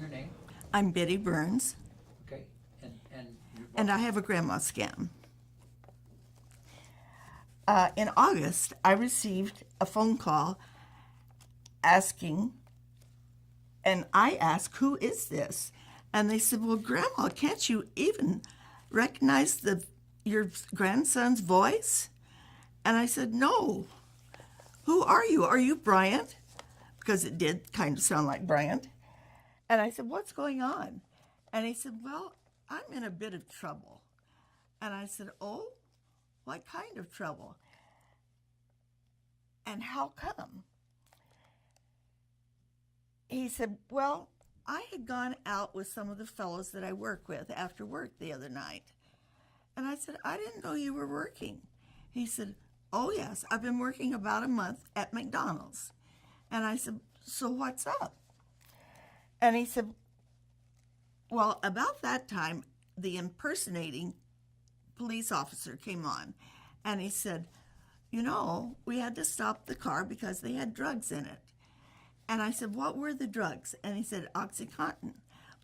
Your name? I'm Betty Burns, Okay. and I have a grandma scam. In August, I received a phone call asking, and I asked, "Who is this?" And they said, "Well, Grandma, can't you even recognize your grandson's voice?" And I said, "No. Who are you? Are you Bryant?" Because it did kind of sound like Bryant. And I said, "What's going on?" And he said, "Well, I'm in a bit of trouble." And I said, "Oh, what kind of trouble? And how come?" He said, "Well, I had gone out with some of the fellows that I work with after work the other night." And I said, "I didn't know you were working." He said, "Oh, yes, I've been working about a month at McDonald's." And I said, "So what's up?" And he said, "Well, about that time, the impersonating police officer came on, and he said, we had to stop the car because they had drugs in it." And I said, "What were the drugs?" And he said, "Oxycontin."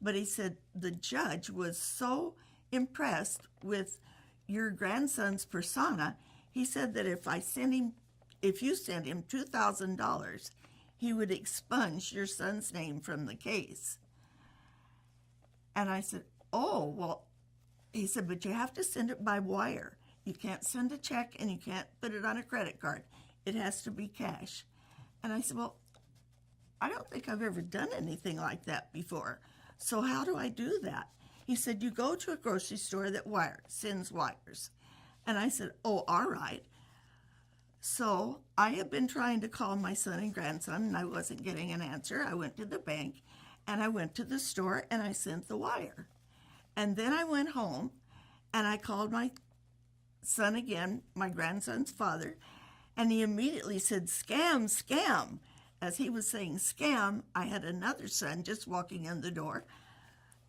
But he said, "The judge was so impressed with your grandson's persona, he said that if you sent him $2,000, he would expunge your son's name from the case." And I said, "Oh, well," he said, "but you have to send it by wire. You can't send a check and you can't put it on a credit card. It has to be cash." And I said, "Well, I don't think I've ever done anything like that before. So how do I do that?" He said, "You go to a grocery store that sends wires." And I said, "Oh, all right." So I have been trying to call my son and grandson, and I wasn't getting an answer. I went to the bank, and I went to the store, and I sent the wire. And then I went home, and I called my son again, my grandson's father, and he immediately said, "Scam, scam." As he was saying scam, I had another son just walking in the door,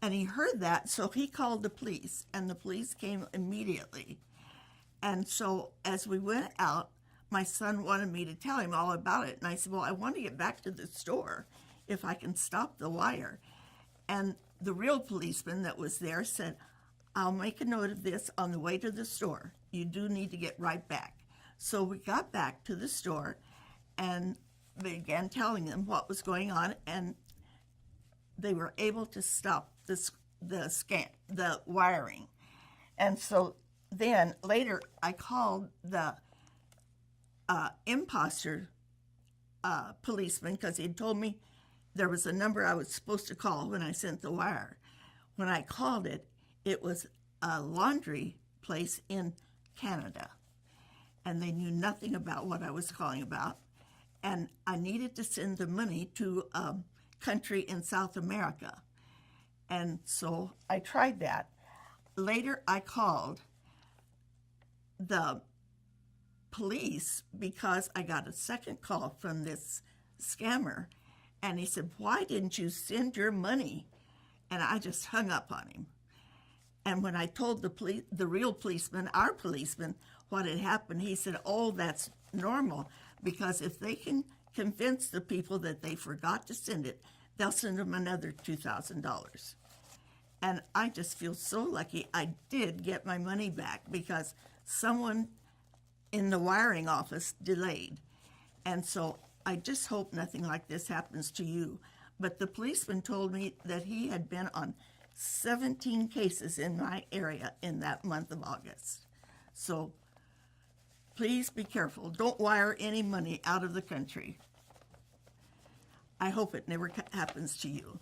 and he heard that, so he called the police, and the police came immediately. And so as we went out, my son wanted me to tell him all about it, and I said, "Well, I want to get back to the store if I can stop the wire." And the real policeman that was there said, "I'll make a note of this on the way to the store. You do need to get right back." So we got back to the store and began telling them what was going on, and they were able to stop the wiring. And so then later I called the imposter policeman because he had told me there was a number I was supposed to call when I sent the wire. When I called it, it was a laundry place in Canada, and they knew nothing about what I was calling about. And I needed to send the money to a country in South America. And so I tried that. Later, I called the police because I got a second call from this scammer. And he said, "Why didn't you send your money?" And I just hung up on him. And when I told the real policeman, our policeman, what had happened, he said, "Oh, that's normal, because if they can convince the people that they forgot to send it, they'll send them another $2,000. And I just feel so lucky I did get my money back because someone in the wiring office delayed. And so I just hope nothing like this happens to you. But the policeman told me that he had been on 17 cases in my area in that month of August. So please be careful. Don't wire any money out of the country. I hope it never happens to you.